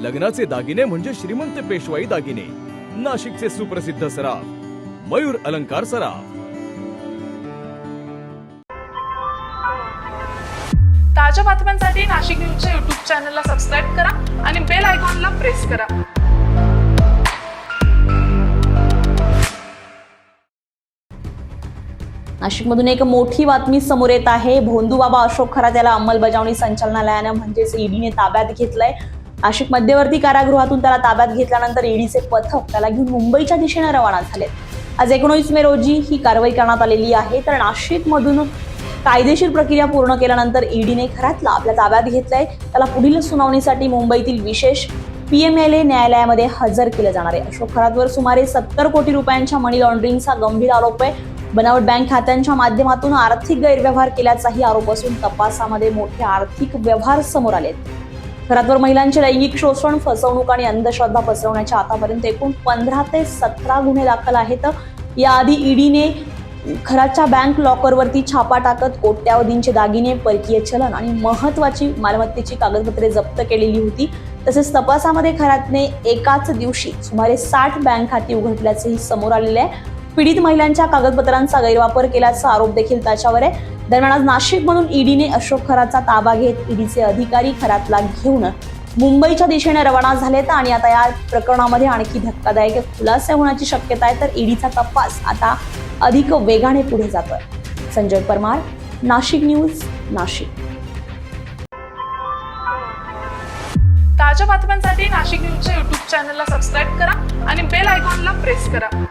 लग्नाचे दागिने म्हणजे श्रीमंत पेशवाई दागिने. नाशिकचे सुप्रसिद्ध सराफ मयूर अलंकार सराफ. ताज्या बातम्यांसाठी नाशिक न्यूजच्या YouTube चॅनलला सबस्क्राईब करा आणि बेल आयकॉनला प्रेस करा. नाशिकमधून एक मोठी बातमी समोर येत आहे. भोंदूबाबा अशोक खरात याला अंमलबजावणी संचालनालयानं म्हणजेच ईडीने ताब्यात घेतलंय. नाशिक मध्यवर्ती कारागृहातून त्याला ताब्यात घेतल्यानंतर ईडीचे पथक त्याला घेऊन मुंबईच्या दिशेने रवाना झाले. आज 19 मे रोजी ही कारवाई करण्यात आलेली आहे. तर नाशिकमधून कायदेशीर प्रक्रिया पूर्ण केल्यानंतर ईडीने खरातला आपल्या ताब्यात घेतलंय. त्याला पुढील सुनावणीसाठी मुंबईतील विशेष PMLA न्यायालयामध्ये हजर केलं जाणार आहे. अशोक खरातवर सुमारे 70 कोटी रुपयांच्या मनी लॉन्ड्रिंगचा गंभीर आरोप आहे. बनावट बँक खात्यांच्या माध्यमातून आर्थिक गैरव्यवहार केल्याचाही आरोप असून तपासामध्ये मोठे आर्थिक व्यवहार समोर आलेत. खरातवर महिलांचे लैंगिक शोषण, फसवणूक आणि अंधश्रद्धा पसरवण्याच्या आतापर्यंत एकूण 15 ते 17 गुन्हे दाखल आहेत. याआधी ईडीने खरातच्या बँक लॉकरवरती छापा टाकत कोट्यावधींचे दागिने, परकीय चलन आणि महत्वाची मालमत्तेची कागदपत्रे जप्त केलेली होती. तसेच तपासामध्ये खरातने एकाच दिवशी सुमारे 60 बँक खाती उघडल्याचेही समोर आलेले आहे. पीडित महिलांच्या कागदपत्रांचा गैरवापर केल्याचा आरोप देखील त्याच्यावर आहे. दरम्यान आज नाशिकमधून ईडीने अशोक खरातचा ताबा घेत ईडीचे अधिकारी खरातला घेऊन मुंबईच्या दिशेने रवाना झालेत आणि आता या प्रकरणामध्ये आणखी धक्कादायक खुलासे होण्याची शक्यता आहे. तर ईडीचा तपास आता अधिक वेगाने पुढे जातोय. संजय परमार, नाशिक न्यूज, नाशिक. ताज्या बातम्यांसाठी नाशिक न्यूजच्या YouTube चॅनलला सबस्क्राईब करा आणि बेल आयकॉनला प्रेस करा.